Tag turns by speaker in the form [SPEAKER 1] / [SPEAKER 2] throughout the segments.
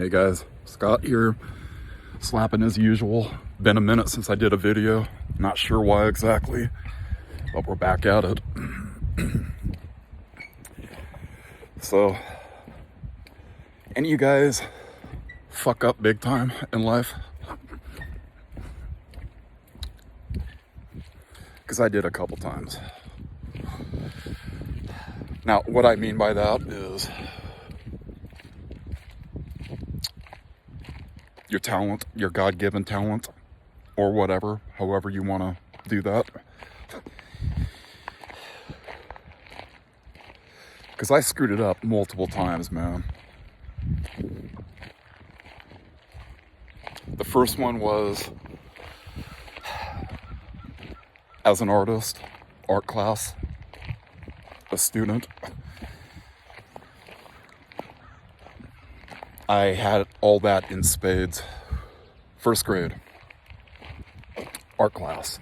[SPEAKER 1] Hey guys, Scott here, slapping as usual. Been a minute since I did a video, not sure why exactly, but we're back at it. So, any of you guys fuck up big time in life? Because I did a couple times. Now, what I mean by that is your talent, your God-given talent, or whatever, however you want to do that. Because I screwed it up multiple times, man. The first one was as an artist, art class, a student. I had all that in spades. First grade, art class.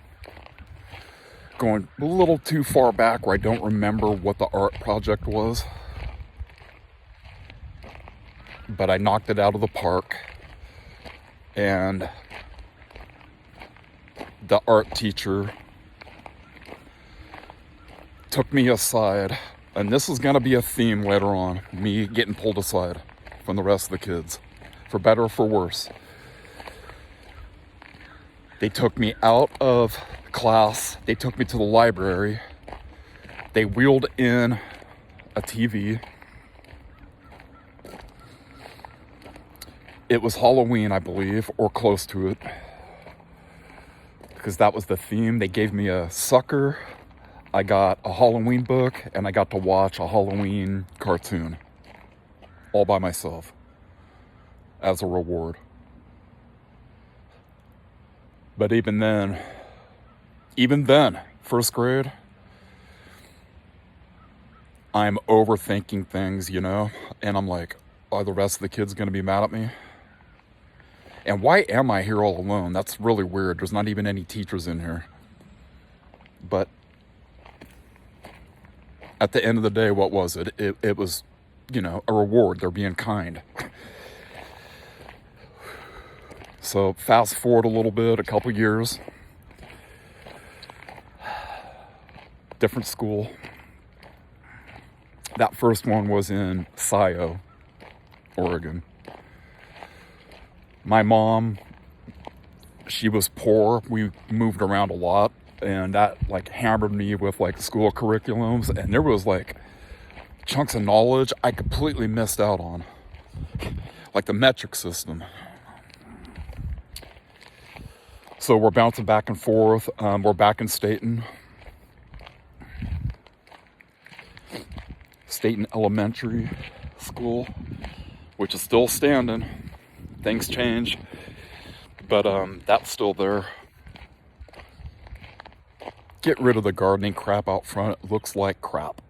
[SPEAKER 1] Going a little too far back where I don't remember what the art project was. But I knocked it out of the park. And the art teacher took me aside. And this is going to be a theme later on. Me getting pulled aside from the rest of the kids, for better or for worse. They took me out of class, they took me to the library, they wheeled in a TV. It was Halloween, I believe, or close to it, because that was the theme. They gave me a sucker, I got a Halloween book, and I got to watch a Halloween cartoon. All by myself, as a reward. But even then, first grade, I'm overthinking things, you know? And I'm like, are the rest of the kids gonna be mad at me? And why am I here all alone? That's really weird. There's not even any teachers in here. But at the end of the day, what was it? It was, you know, a reward. They're being kind. So fast forward a little bit, a couple years. Different school. That first one was in Scio, Oregon. My mom, she was poor. We moved around a lot, and that like hammered me with like school curriculums, and there was like chunks of knowledge I completely missed out on, like the metric system. So we're bouncing back and forth. We're back in Staten Elementary School, which is still standing. Things change, but that's still there. Get rid of the gardening crap out front. It looks like crap.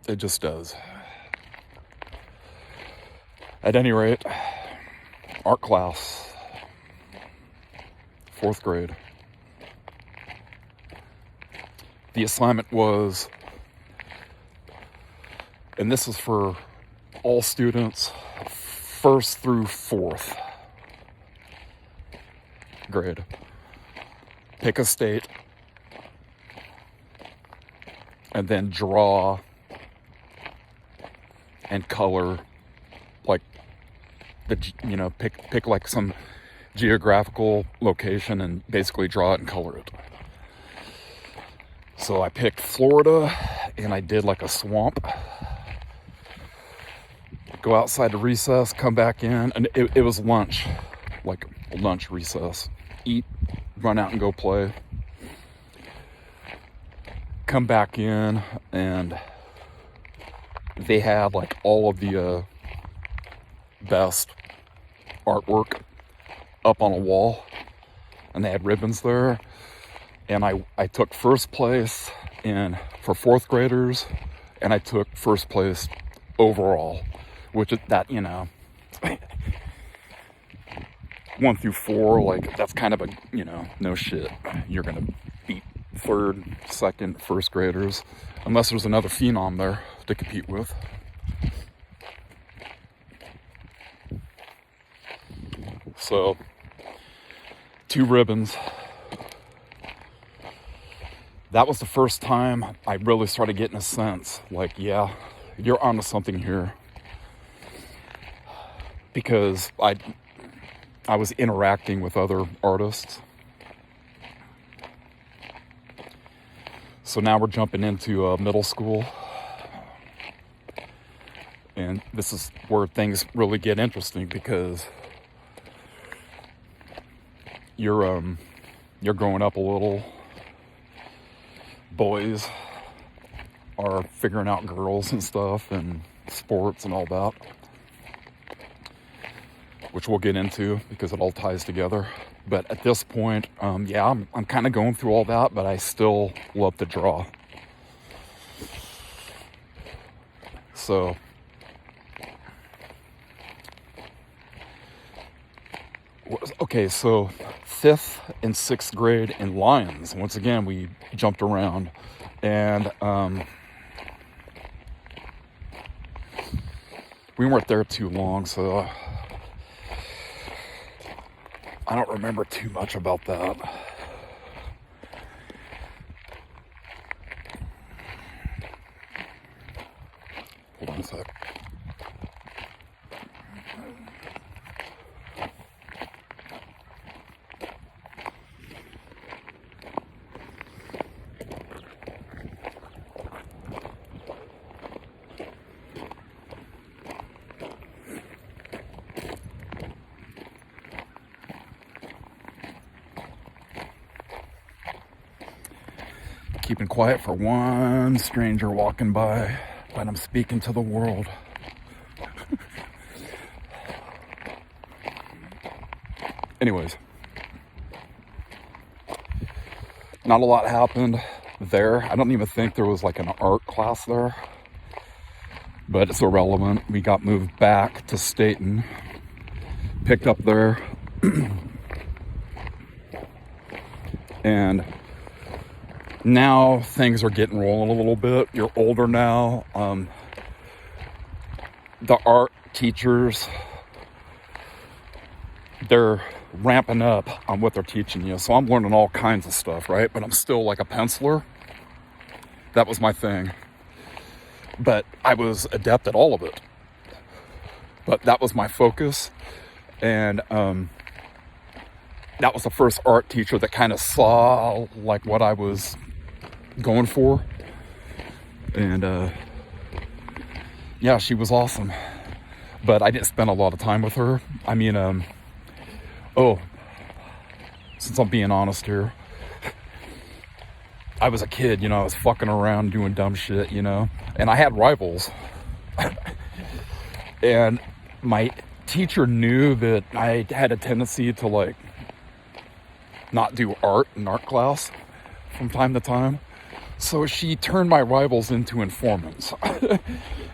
[SPEAKER 1] It just does. At any rate, art class, 4th grade. The assignment was, and this is for all students, 1st through 4th grade. Pick a state and then draw and color, like pick like some geographical location and basically draw it and color it. So I picked Florida and I did like a swamp. Go outside to recess, come back in, and it was lunch, like lunch recess. Eat, run out and go play. Come back in, and they had like all of the best artwork up on a wall, and they had ribbons there. And I took first place for 4th graders, and I took first place overall. Which is that, 1 through 4, like, that's kind of a, no shit. You're gonna beat 3rd, 2nd, 1st graders, unless there's another phenom there to compete with. So 2 ribbons. That was the first time I really started getting a sense like, yeah, you're onto something here. Because I was interacting with other artists. So now we're jumping into middle school. And this is where things really get interesting, because you're growing up a little. Boys are figuring out girls and stuff and sports and all that, which we'll get into because it all ties together. But at this point, yeah, I'm kind of going through all that, but I still love to draw. So okay, so 5th and 6th grade in Lyons. Once again, we jumped around, and we weren't there too long, so I don't remember too much about that. Hold on a sec. Keeping quiet for one stranger walking by, but I'm speaking to the world. Anyways, not a lot happened there. I don't even think there was like an art class there, but it's irrelevant. We got moved back to Staten, picked up there, and now things are getting rolling a little bit. You're older now. The art teachers, they're ramping up on what they're teaching you. So I'm learning all kinds of stuff, right? But I'm still like a penciler. That was my thing. But I was adept at all of it. But that was my focus. And that was the first art teacher that kind of saw like what I was going for. And yeah, she was awesome. But I didn't spend a lot of time with her. I mean, since I'm being honest here, I was a kid, I was fucking around doing dumb shit, and I had rivals. And my teacher knew that I had a tendency to like not do art in art class from time to time. So she turned my rivals into informants.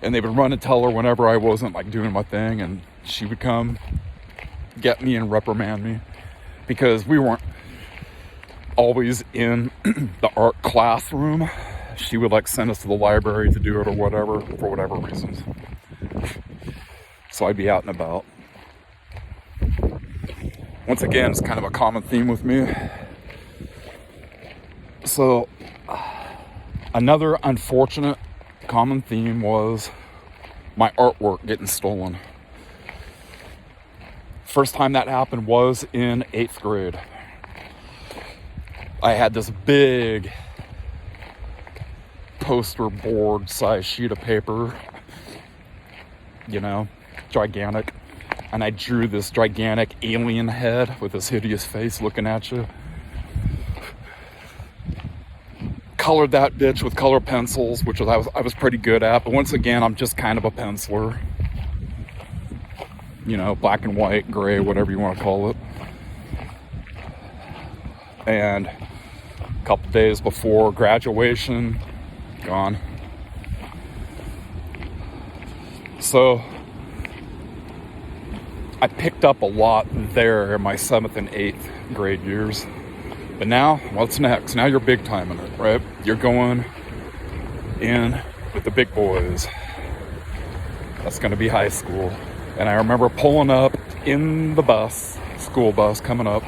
[SPEAKER 1] And they would run and tell her whenever I wasn't like doing my thing, and she would come get me and reprimand me, because we weren't always in the art classroom. She would like send us to the library to do it or whatever, for whatever reasons. So I'd be out and about. Once again, it's kind of a common theme with me. So another unfortunate common theme was my artwork getting stolen. First time that happened was in 8th grade. I had this big poster board size sheet of paper, gigantic. And I drew this gigantic alien head with this hideous face looking at you. Colored that bitch with color pencils, which I was pretty good at. But once again, I'm just kind of a penciler. Black and white, gray, whatever you want to call it. And a couple days before graduation, gone. So I picked up a lot there in my 7th and 8th grade years. But now, what's next? Now you're big time in it, right? You're going in with the big boys. That's going to be high school. And I remember pulling up in the bus, school bus coming up.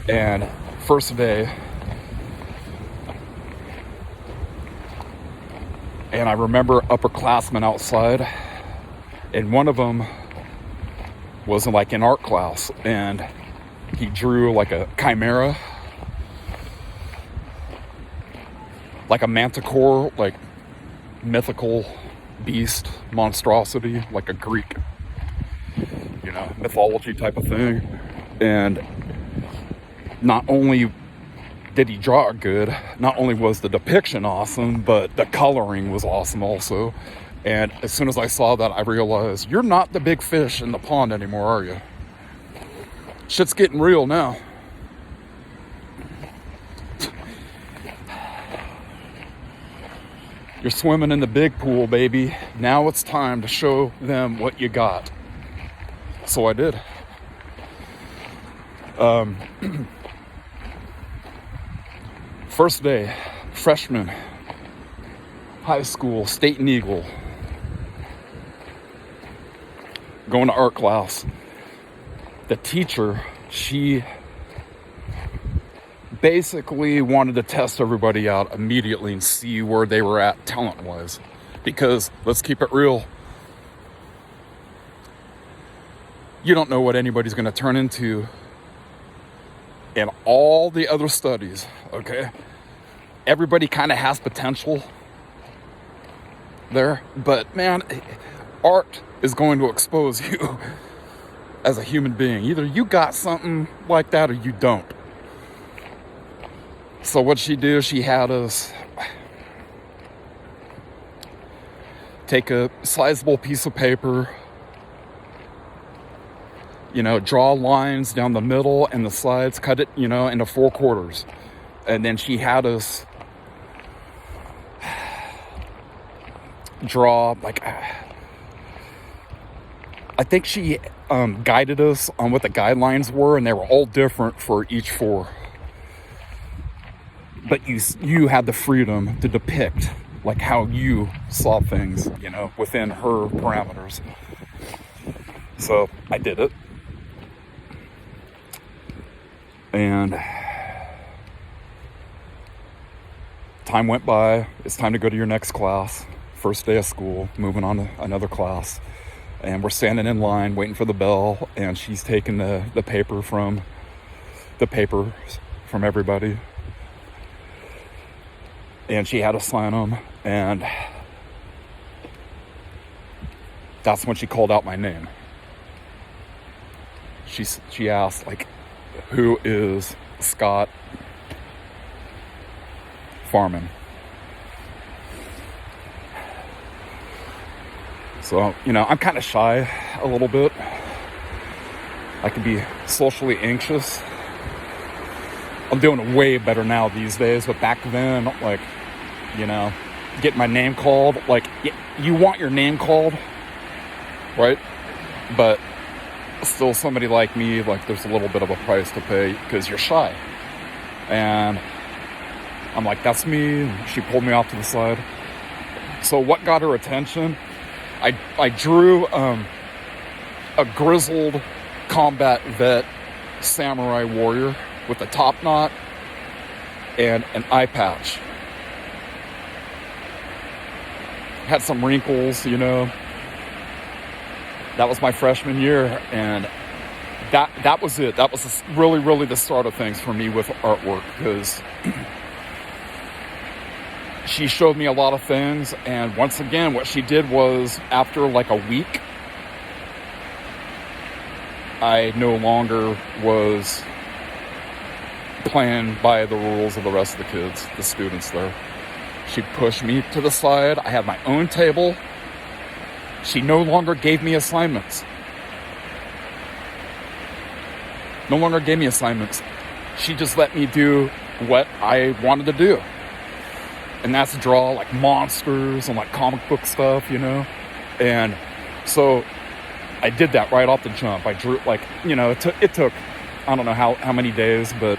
[SPEAKER 1] And first day, and I remember upperclassmen outside, and one of them was like in art class, and he drew like a chimera, like a manticore, like mythical beast, monstrosity, like a Greek, mythology type of thing. And not only did he draw it good, not only was the depiction awesome, but the coloring was awesome also. And as soon as I saw that, I realized, you're not the big fish in the pond anymore, are you? Shit's getting real now. You're swimming in the big pool, baby. Now it's time to show them what you got. So I did. First day, freshman, high school, State and Eagle. Going to art class. The teacher, she basically wanted to test everybody out immediately and see where they were at talent-wise. Because, let's keep it real, you don't know what anybody's going to turn into in all the other studies, okay? Everybody kind of has potential there, but man, art is going to expose you as a human being. Either you got something like that or you don't. So what she did, she had us take a sizable piece of paper, draw lines down the middle and the sides, cut it, into 4 quarters. And then she had us draw, I think she guided us on what the guidelines were, and they were all different for each 4. But you had the freedom to depict like how you saw things, within her parameters. So I did it. And time went by. It's time to go to your next class. First day of school, moving on to another class. And we're standing in line waiting for the bell, and she's taking the papers from everybody. And she had us sign them, and that's when she called out my name. She asked, who is Scott Farman? So, I'm kind of shy a little bit. I can be socially anxious. I'm doing it way better now these days, but back then, getting my name called, you want your name called, right? But still, somebody like me, there's a little bit of a price to pay because you're shy. And I'm like, that's me. And she pulled me off to the side. So what got her attention? I drew a grizzled combat vet samurai warrior with a top knot and an eye patch. Had some wrinkles, That was my freshman year, and that was it. That was really, really the start of things for me with artwork, because she showed me a lot of things, and once again, what she did was, after a week, I no longer was playing by the rules of the rest of the kids, the students there. She pushed me to the side. I had my own table. She no longer gave me assignments. She just let me do what I wanted to do. And that's draw monsters and comic book stuff, And so I did that right off the jump. I drew it took I don't know how many days, but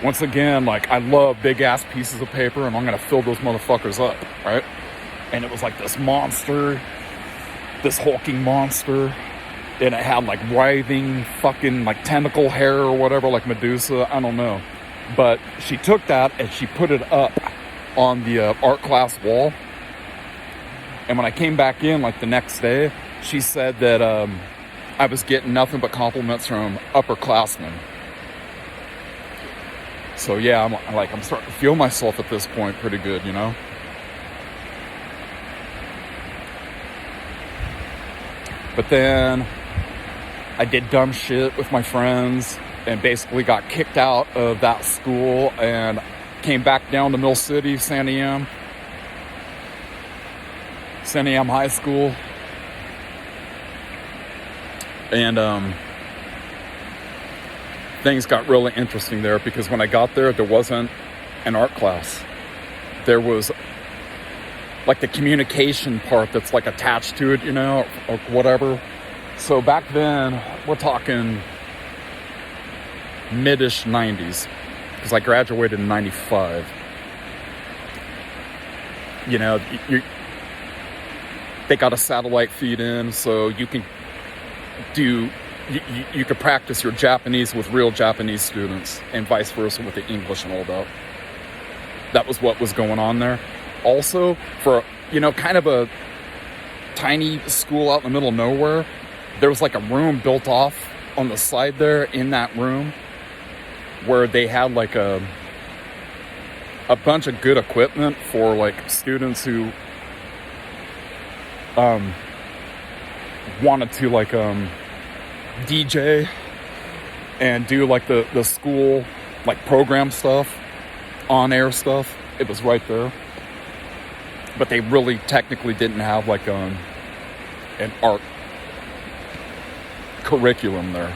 [SPEAKER 1] once again, I love big ass pieces of paper, and I'm gonna fill those motherfuckers up, right? And it was this monster, this hulking monster, And it had like writhing fucking like tentacle hair or whatever, like Medusa, I don't know. But she took that and she put it up on the art class wall. And when I came back in like the next day, she said that I was getting nothing but compliments from upperclassmen. So yeah, I'm starting to feel myself at this point pretty good, you know? But then I did dumb shit with my friends and basically got kicked out of that school and came back down to Mill City, Santiam High School. And things got really interesting there because when I got there wasn't an art class. There was like the communication part that's like attached to it, you know, or whatever. So back then, we're talking mid-ish 90s, because I graduated in 95. You know, they got a satellite feed in, so you can you could practice your Japanese with real Japanese students, and vice versa with the English and all that. That was what was going on there. Also, for, you know, kind of a tiny school out in the middle of nowhere, there was like a room built off on the side there in that room where they had like a bunch of good equipment for like students who wanted to like DJ and do like the school like program stuff, on air stuff. It was right there. But they really technically didn't have like an art curriculum there.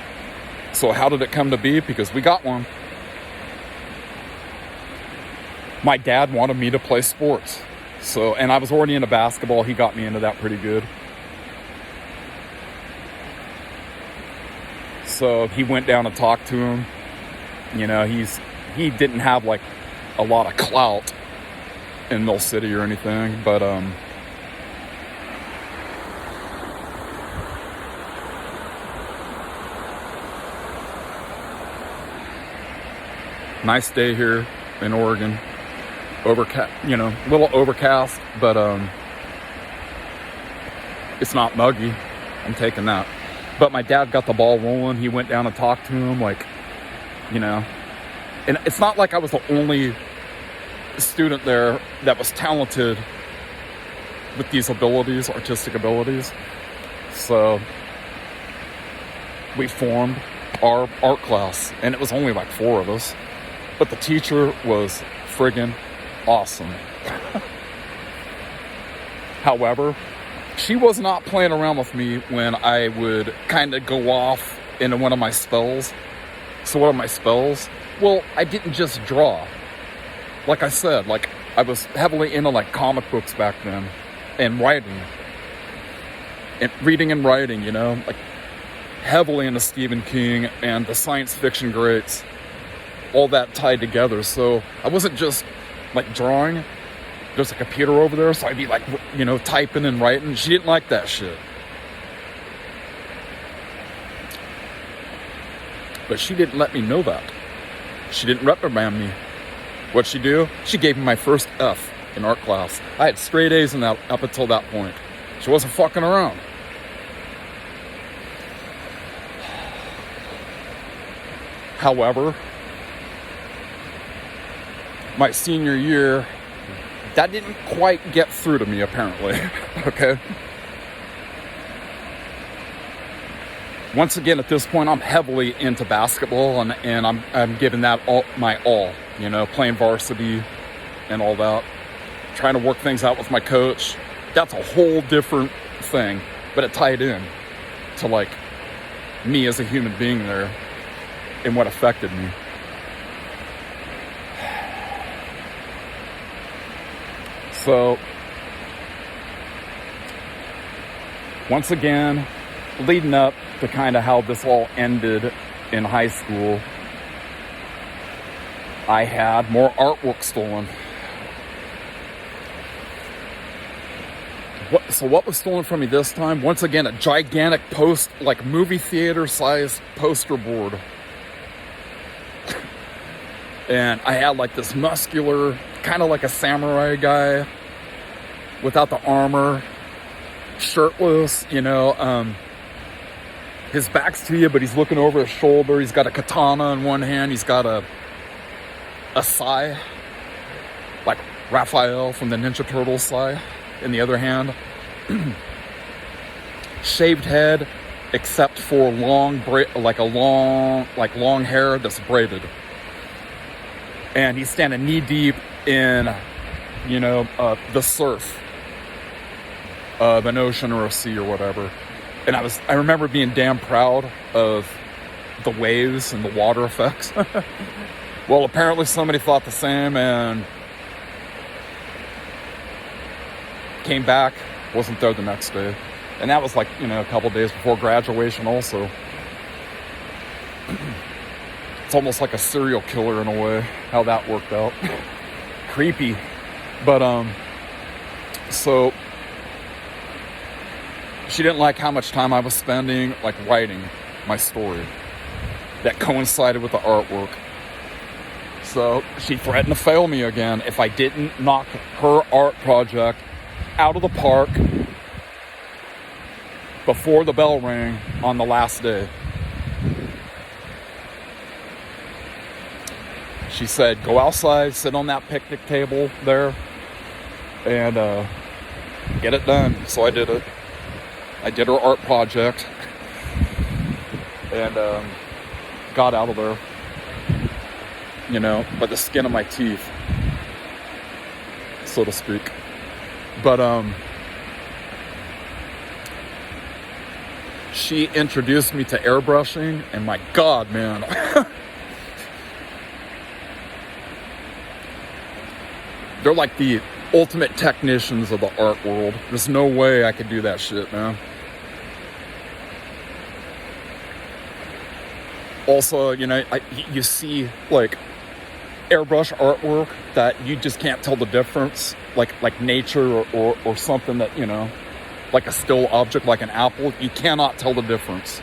[SPEAKER 1] So how did it come to be? Because we got one. My dad wanted me to play sports. So, and I was already into basketball. He got me into that pretty good. So he went down and talked to him. You know, he didn't have like a lot of clout in Mill City or anything, but nice day here in Oregon. Overcast, you know, a little overcast, but it's not muggy. I'm taking that. But my dad got the ball rolling. He went down and talked to him, like, you know. And it's not like I was the only student there that was talented with these abilities, artistic abilities. So we formed our art class, and it was only like 4 of us. But the teacher was friggin' awesome. However, she was not playing around with me when I would kind of go off into one of my spells. So what are my spells? Well, I didn't just draw. Like I said, like I was heavily into like comic books back then, and writing, and reading and writing, you know, like heavily into Stephen King and the science fiction greats, all that tied together. So I wasn't just like drawing. There's a computer over there, so I'd be like, you know, typing and writing. She didn't like that shit. But she didn't let me know that. She didn't reprimand me. What'd she do? She gave me my first F in art class. I had straight A's in that up until that point. She wasn't fucking around. However, my senior year, that didn't quite get through to me, apparently. Okay? Once again, at this point, I'm heavily into basketball, and I'm giving that all my all, you know, playing varsity and all that. Trying to work things out with my coach. That's a whole different thing, but it tied in to, like, me as a human being there and what affected me. So, once again, leading up to kind of how this all ended in high school, I had more artwork stolen. what was stolen from me this time? Once again, a gigantic like movie theater sized poster board. And I had like this muscular, kind of like a samurai guy without the armor, shirtless, his back's to you, but he's looking over his shoulder. He's got a katana in one hand. He's got a sai, like Raphael from the Ninja Turtles sai, in the other hand. Shaved head, except for long hair that's braided. And he's standing knee deep in, the surf of an ocean or a sea or whatever. And I remember being damn proud of the waves and the water effects. Well, apparently somebody thought the same and came back, wasn't there the next day. And that was like, a couple days before graduation also. It's almost like a serial killer in a way, how that worked out. Creepy. But, so she didn't like how much time I was spending, like, writing my story that coincided with the artwork. So she threatened to fail me again if I didn't knock her art project out of the park before the bell rang on the last day. She said, go outside, sit on that picnic table there, and get it done. So I did it. I did her art project and got out of there, by the skin of my teeth, so to speak. But she introduced me to airbrushing, and my God, man. They're like the ultimate technicians of the art world. There's no way I could do that shit, man. Also, you see like airbrush artwork that you just can't tell the difference, like nature or something that, like a still object, like an apple. You cannot tell the difference.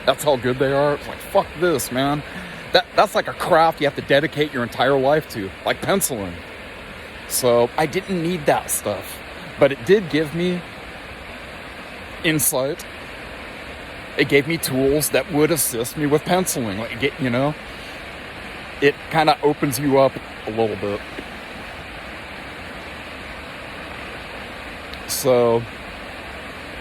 [SPEAKER 1] That's how good they are. It's like, fuck this, man. That's like a craft you have to dedicate your entire life to, like penciling. So I didn't need that stuff, but it did give me insight. It gave me tools that would assist me with penciling. Like, it kind of opens you up a little bit. So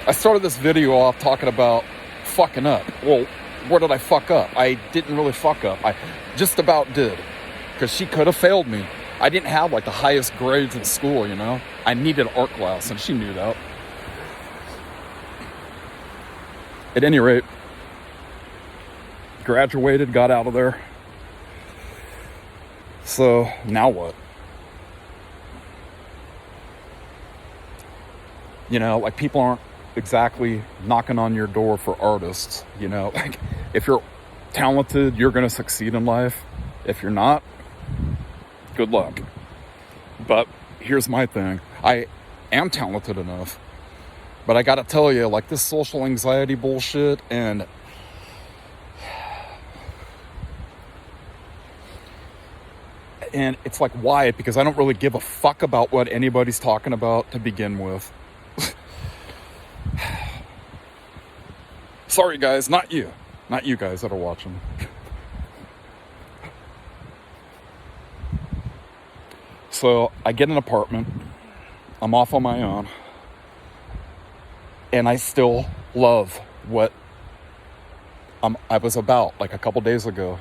[SPEAKER 1] I started this video off talking about fucking up. Well, where did I fuck up? I didn't really fuck up. I just about did, because she could have failed me. I didn't have like the highest grades in school, I needed art class, and she knew that. At any rate, graduated, got out of there. So now what? Like people aren't exactly knocking on your door for artists, like if you're talented, you're going to succeed in life. If you're not, good luck. But here's my thing. I am talented enough, but I gotta tell you, like this social anxiety bullshit and it's like, why? Because I don't really give a fuck about what anybody's talking about to begin with. Sorry guys, not you guys that are watching. So I get an apartment, I'm off on my own, and I still love what I was about like a couple days ago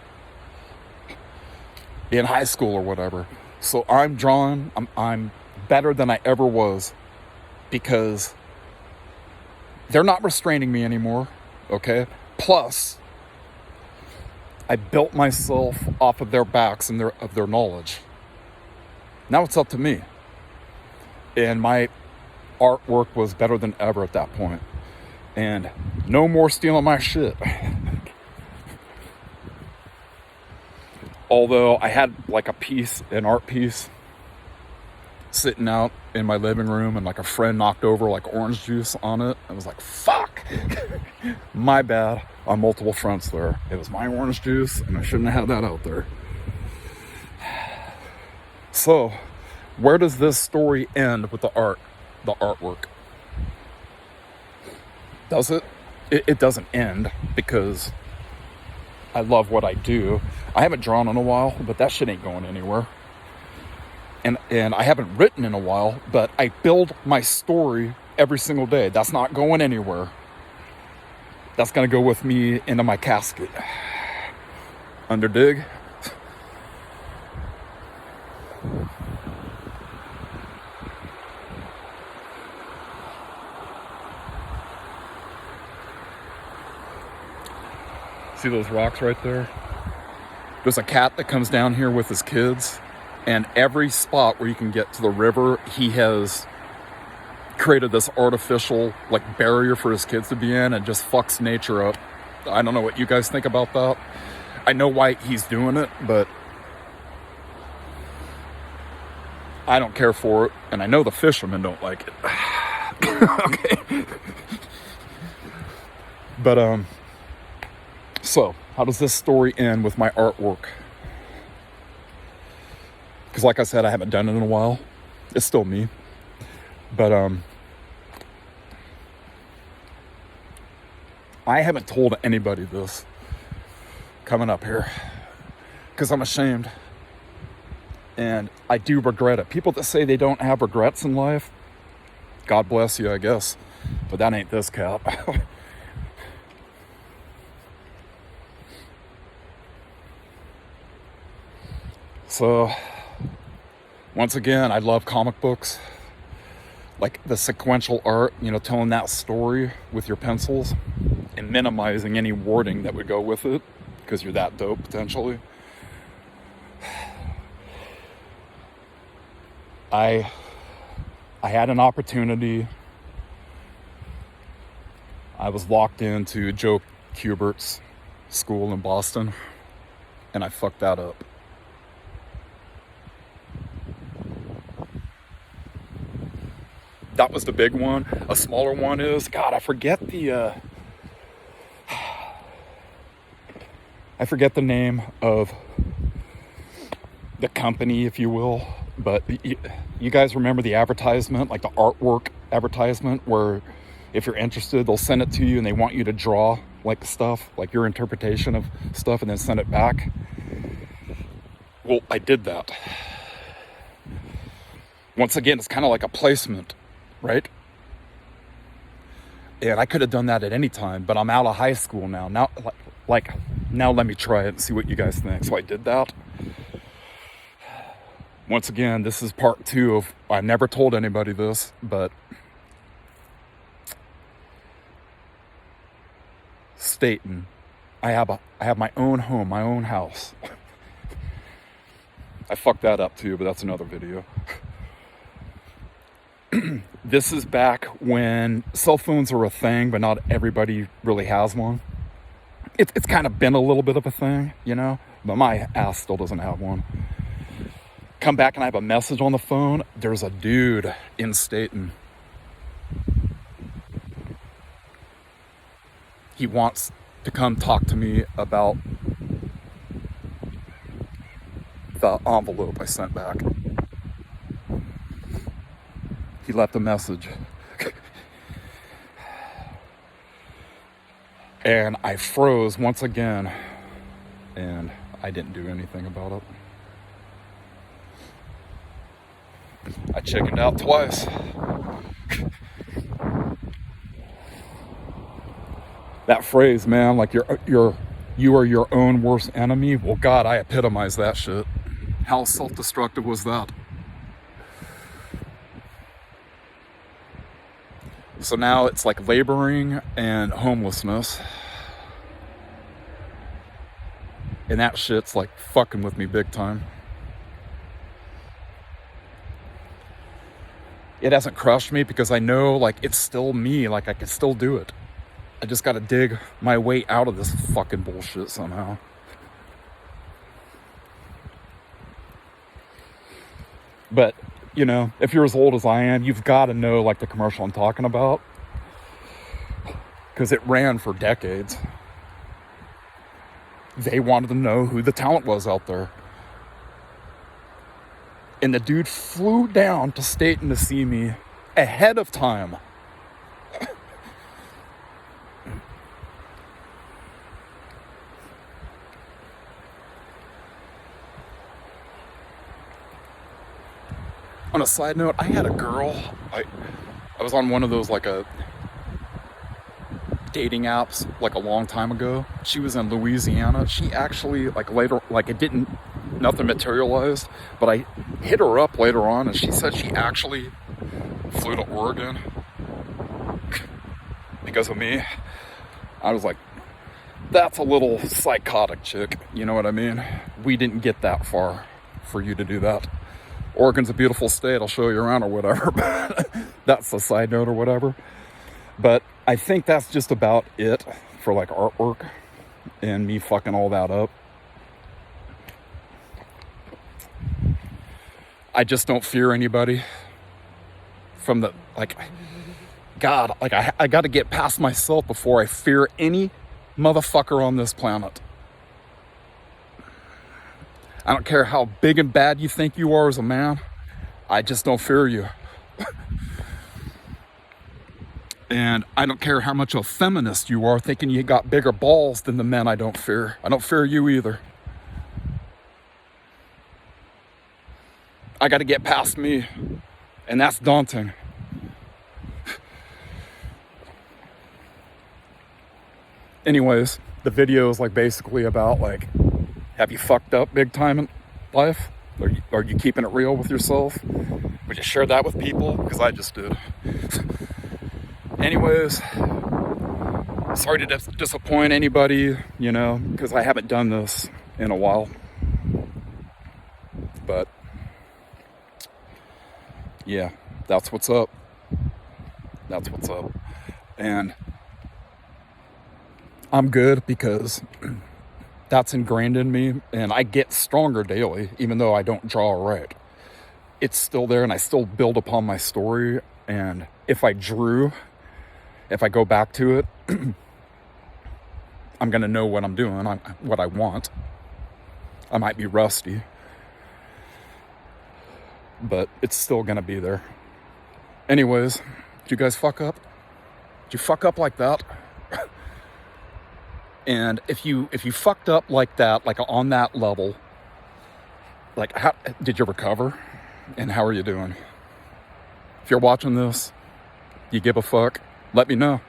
[SPEAKER 1] in high school or whatever. So I'm better than I ever was, because they're not restraining me anymore, okay? Plus, I built myself off of their backs and of their knowledge. Now it's up to me. And my artwork was better than ever at that point. And no more stealing my shit. Although I had like an art piece sitting out in my living room, and like a friend knocked over like orange juice on it. I was like, fuck. My bad on multiple fronts there. It was my orange juice, and I shouldn't have had that out there. So, where does this story end with the artwork? Does it? It doesn't end, because I love what I do. I haven't drawn in a while, but that shit ain't going anywhere. And I haven't written in a while, but I build my story every single day. That's not going anywhere. That's gonna go with me into my casket. Underdig? See those rocks right there? There's a cat that comes down here with his kids, and every spot where you can get to the river, he has created this artificial like barrier for his kids to be in, and just fucks nature up. I don't know what you guys think about that. I know why he's doing it, but I don't care for it, and I know the fishermen don't like it. Okay. But so how does this story end with my artwork? Because like I said, I haven't done it in a while. It's still me. But I haven't told anybody this coming up here, because I'm ashamed. And I do regret it. People that say they don't have regrets in life, God bless you, I guess. But that ain't this cat. So, once again, I love comic books. Like the sequential art, you know, telling that story with your pencils and minimizing any wording that would go with it, because you're that dope, potentially. I had an opportunity. I was locked into Joe Kubert's school in Boston, and I fucked that up. That was the big one. A smaller one is, God, I forget the name of the company, if you will. But you guys remember the advertisement, like the artwork advertisement, where if you're interested, they'll send it to you and they want you to draw like stuff, like your interpretation of stuff, and then send it back. Well, I did that. Once again, it's kind of like a placement, right? And I could have done that at any time, but I'm out of high school now. Now let me try it and see what you guys think. So I did that. Once again, this is part 2 of, I never told anybody this, but Staten. I have my own home, my own house. I fucked that up too, but that's another video. This is back when cell phones are a thing, but not everybody really has one. It's kind of been a little bit of a thing, you know, but my ass still doesn't have one. Come back and I have a message on the phone. There's a dude in Staten. He wants to come talk to me about the envelope I sent back. He left a message. And I froze once again, and I didn't do anything about it. I chickened out twice. That phrase, man, like you are your own worst enemy. Well, God, I epitomize that shit. How self-destructive was that? So now it's like laboring and homelessness. And that shit's like fucking with me big time. It hasn't crushed me because I know like it's still me, like I can still do it. I just gotta dig my way out of this fucking bullshit somehow. But you know, if you're as old as I am, you've got to know like the commercial I'm talking about, because it ran for decades. They wanted to know who the talent was out there. And the dude flew down to Staten to see me ahead of time. On a side note, I had a girl, I was on one of those like a dating apps like a long time ago. She was in Louisiana. She actually like later, like nothing materialized, but I hit her up later on and she said she actually flew to Oregon because of me. I was like, that's a little psychotic chick, you know what I mean? We didn't get that far for you to do that. Oregon's a beautiful state, I'll show you around or whatever, but that's a side note or whatever. But I think that's just about it for like artwork and me fucking all that up. I just don't fear anybody from the, like, God, like I got to get past myself before I fear any motherfucker on this planet. I don't care how big and bad you think you are as a man. I just don't fear you. And I don't care how much of a feminist you are thinking you got bigger balls than the men I don't fear. I don't fear you either. I got to get past me. And that's daunting. Anyways, the video is like basically about like, have you fucked up big time in life? Are you keeping it real with yourself? Would you share that with people? Because I just did. Anyways, sorry to disappoint anybody, you know, because I haven't done this in a while. But yeah, that's what's up. That's what's up. And I'm good because that's ingrained in me, and I get stronger daily, even though I don't draw right. It's still there, and I still build upon my story. And if I go back to it, I'm going to know what I'm doing, what I want. I might be rusty, but it's still going to be there. Anyways, did you guys fuck up? Did you fuck up like that? And if you fucked up like that, like on that level, like how did you recover? And how are you doing? If you're watching this, you give a fuck, let me know.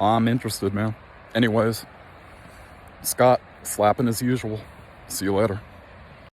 [SPEAKER 1] I'm interested, man. Anyways, Scott, slapping as usual. See you later.